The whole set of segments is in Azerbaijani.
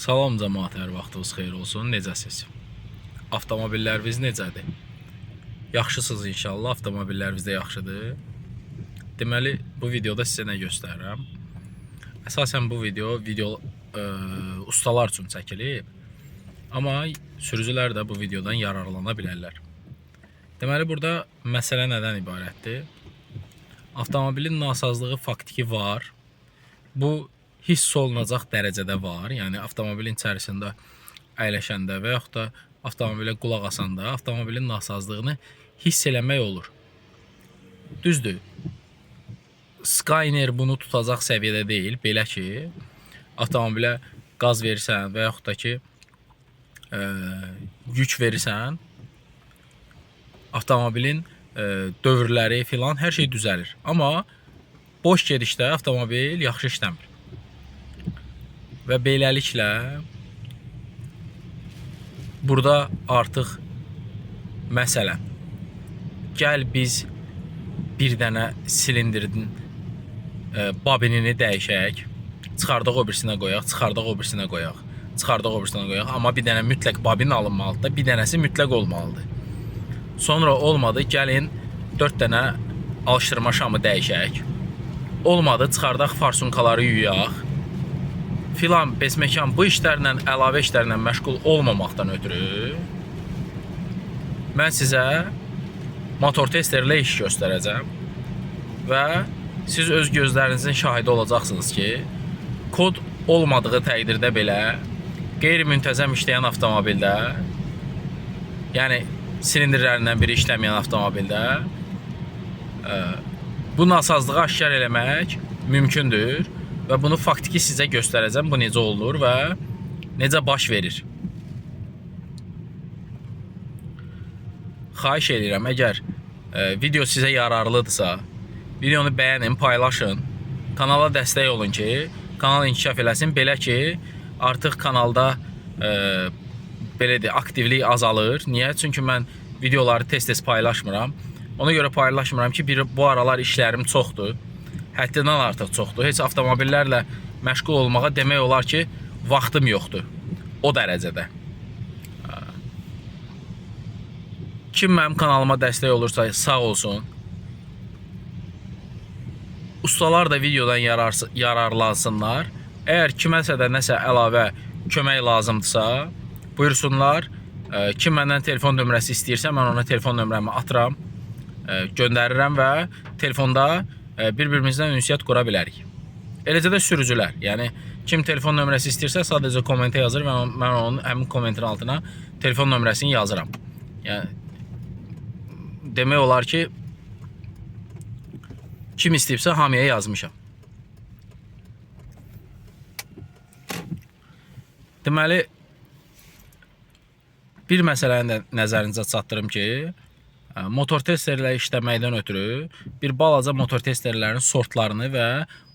Salam cəmaət, hər vaxtınız xeyir olsun. Necəsiz? Avtomobilləriniz necədir? Yaxşısınız inşallah. Avtomobilləriniz də yaxşıdır. Deməli, bu videoda sizə nə göstərirəm? Əsasən bu video ustalar üçün çəkilib. Amma sürücülər də bu videodan yararlana bilərlər. Deməli, burada məsələ nədən ibarətdir? Avtomobilin nasazlığı faktiki var. Bu hiss olunacaq dərəcədə var. Yəni avtomobilin içərisində əyləşəndə və yaxud da avtomobilə qulaq asanda avtomobilin nasazlığını hiss eləmək olur. Düzdür. Skyner bunu tutacaq səviyyədə deyil. Belə ki, avtomobilə qaz verirsən və yaxud da ki yük verirsən, avtomobilin dövrləri filan hər şey düzəlir. Amma boş gedişdə avtomobil yaxşı işləmir. Və beləliklə burada artıq məsələn, gəl biz bir dənə silindirin babinini dəyişək, çıxardıq o birisinə qoyaq, çıxardıq o birisinə qoyaq, çıxardıq o birisinə qoyaq. Amma bir dənə mütləq babin alınmalıdır, bir dənəsi mütləq olmalıdır. Sonra olmadı, gəlin 4 dənə alışdırma şamı dəyişək. Olmadı, çıxardaq farsunkaları yuyaq. Filan besməkan bu işlərlə, əlavə işlərlə məşğul olmamaqdan ötürü mən sizə motor testerlə iş göstərəcəm və siz öz gözlərinizin şahidi olacaqsınız ki, kod olmadığı təqdirdə belə qeyri-müntəzəm işləyən avtomobildə, yəni silindirlərindən biri işləməyən avtomobildə bu nasazlığı aşkar eləmək mümkündür. Və bunu faktiki sizə göstərəcəm, bu necə olur və necə baş verir. Xahiş edirəm, əgər video sizə yararlıdırsa, videonu bəyənin, paylaşın, kanala dəstək olun ki, kanal inkişaf eləsin. Belə ki, artıq kanalda aktivlik azalır. Niyə? Çünki mən videoları tez-tez paylaşmıram. Ona görə paylaşmıram ki, bu aralar işlərim çoxdur. Həddindən artıq çoxdur. Heç avtomobillərlə məşğul olmağa demək olar ki, vaxtım yoxdur. O dərəcədə. Kim mənim kanalıma dəstək olursa sağ olsun. Ustalar da videodan yararlansınlar. Əgər kiməsə də nəsə əlavə kömək lazımdırsa, buyursunlar. Kim məndən telefon nömrəsi istəyirsə, mən ona telefon nömrəmi atıram, göndərirəm və telefonda bir-birimizdən ünsiyyət qura bilərik. Eləcə də sürücülər, yəni kim telefon nömrəsi istəyirsə sadəcə kommentə yazır və mən onun həmin kommentin altına telefon nömrəsini yazıram. Yəni demək olar ki, kim istəyibsə hamıya yazmışam. Deməli, bir məsələni də nəzərinizə çatdırım ki, motor testerlə işləməkdən ötürü bir balaca motor testerlərin sortlarını və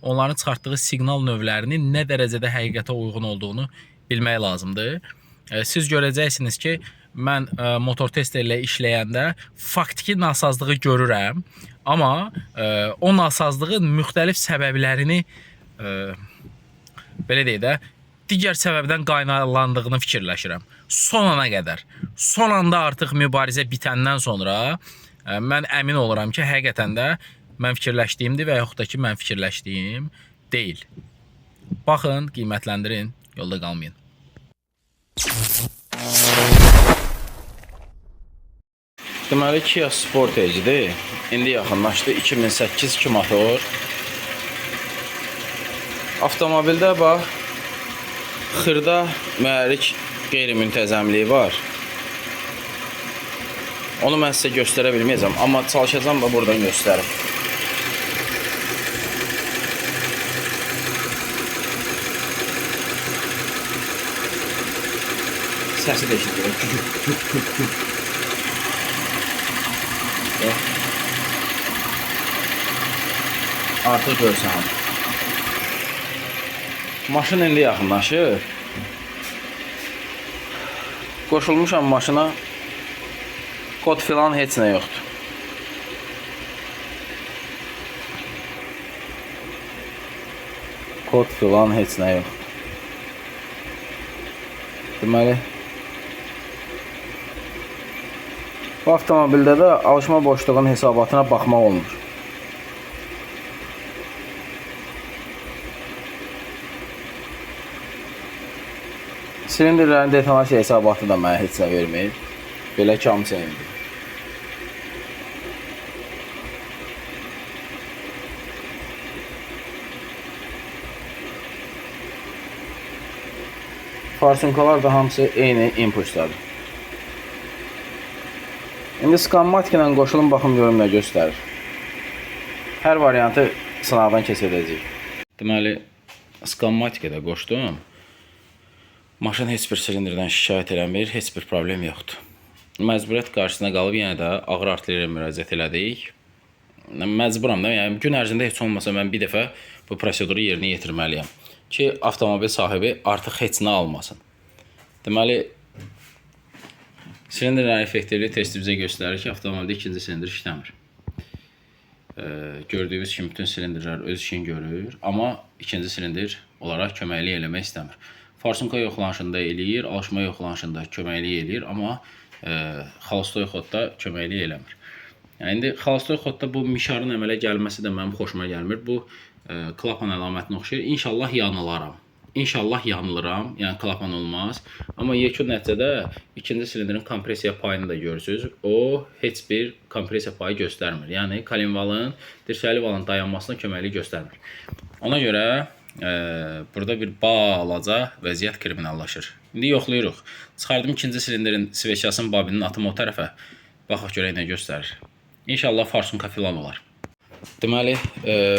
onların çıxartdığı siqnal növlərini nə dərəcədə həqiqətə uyğun olduğunu bilmək lazımdır. Siz görəcəksiniz ki, mən motor testerlə işləyəndə faktiki nasazlığı görürəm, amma o nasazlığın müxtəlif səbəblərini belə deyək də, digər səbəbdən qaynaqlandığını fikirləşirəm. Son ana qədər. Son anda artıq mübarizə bitəndən sonra mən əmin oluram ki, həqiqətən də mən fikirləşdiyimdir və yaxud da ki, mən fikirləşdiyim deyil. Baxın, qiymətləndirin, yolda qalmayın. Deməli, Kia Sportage'dir. İndi yaxınlaşdı. 2008 motor. Avtomobildə bax, xırda mühərrik qeyri-müntəzəmliyi var. Onu mən sizə göstərə bilməyəcəm, amma çalışacağım da buradan göstərim. Səsi də eşidir. Artıq görsəm. Maşın indi yaxınlaşır. Qoşulmuşam maşına. Kod filan heç nə yoxdur. Kod filan heç nə yoxdur. Deməli, bu avtomobildə də alışma boşluğunun hesabatına baxmaq olmur. Silindirlərin detonasiya hesabatı da mənə heç nə vermir. Belə ki, hamısı eynidir. Farsunkalar da hamısı eyni impulsdadır. İndi skanmatika ilə qoşulun, baxım görüm nə göstərir. Hər variantı sınaqdan keçirdəcəyik. Deməli, skanmatikada qoşdum. Maşın heç bir silindirdən şikayət eləmir, heç bir problem yoxdur. Məcburiyyət qarşısına qalıb yenə də ağır artilleriya müraciət elədik. Məcburam da, yəni gün ərzində heç olmasa mən bir dəfə bu proseduru yerinə yetirməliyəm ki, avtomobil sahibi artıq heç nə almasın. Deməli, silindirlərin effektivliyi testi bizə göstərir ki, avtomobildə ikinci silindir işləmir. Gördüyünüz kimi bütün silindirlər öz işini görür, amma ikinci silindir olaraq köməklik eləmək istəmir. Farsunka yoxlanışında eləyir, alışma yoxlanışında köməklik eləyir, amma xalostoy xodda köməklik eləmir. Yəni, indi xalostoy xodda bu mişarın əmələ gəlməsi də mənim xoşuma gəlmir. Bu klapan əlamətinə oxşayır. İnşallah yanılaram. İnşallah yanılıram, yəni klapan olmaz. Amma yekun nəticədə ikinci silindirin kompresiya payını da görürsünüz. O, heç bir kompresiya payı göstərmir. Yəni, kalinvalın, dirşəli valın dayanmasına köməklik göstərmir. Ona görə burada bir balaca vəziyyət kriminallaşır. İndi yoxlayırıq. Çıxardım ikinci silindirin sveçasının babinin atımı o tərəfə. Baxaq görək nə göstərir. İnşallah farsunka filan olar. Deməli,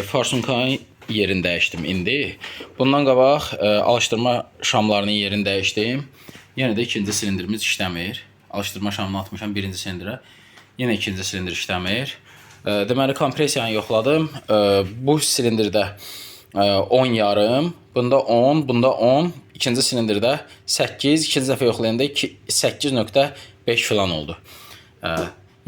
farsunkanın yerini dəyişdim indi. Bundan qabaq alışdırma şamlarının yerini dəyişdim. Yenə də ikinci silindirimiz işləmir. Alışdırma şamını atmışam birinci silindirə. Yenə ikinci silindir işləmir. Deməli, kompresiyanı yoxladım. Bu silindirdə 10 yarım, bunda 10, bunda 10. İkinci silindirdə 8, ikinci dəfə yoxlayanda 8.5 filan oldu.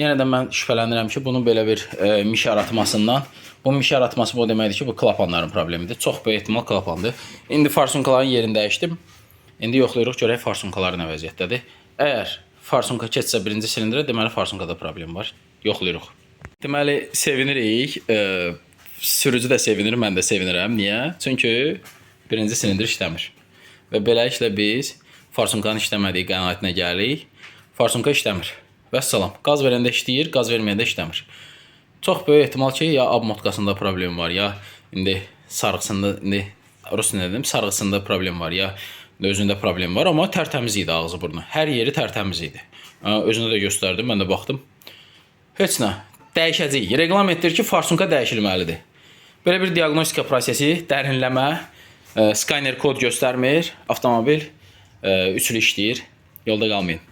Yenə də mən şübhələnirəm ki, bunun belə bir mişar atmasından. Bu mişar atması bu deməkdir ki, bu klapanların problemidir. Çox böyük ehtimal klapandır. İndi farsunkaların yerini dəyişdim. İndi yoxlayırıq, görək farsunkaları nə vəziyyətdədir. Əgər farsunka keçsə birinci silindirə, deməli farsunkada problem var. Yoxlayırıq. Deməli, sevinirik. Sürücü də sevinir, mən də sevinirəm. Niyə? Çünki birinci silindir işləmir. Və beləliklə biz farsunkanın işləmədiyi qənaətinə gəlirik. Farsunka işləmir. Vəssalam. Qaz verəndə işləyir, qaz verməyəndə işləmir. Çox böyük ehtimal ki, ya abmotkasında problem var, ya indi sarğısında, indi rus nə dedim, sarğısında problem var, ya özündə problem var, amma tərtəmiz idi ağzı burnu. Hər yeri tərtəmiz idi. Özündə də göstərdim, mən də baxdım. Heç nə. Dəyişəcəyik. Reqlamentdir ki, farsunka dəyişilməlidir. Belə bir diaqnostika prosesi, dərinləmə, skaner kod göstərmir, avtomobil üçlü işləyir. Yolda qalmayın.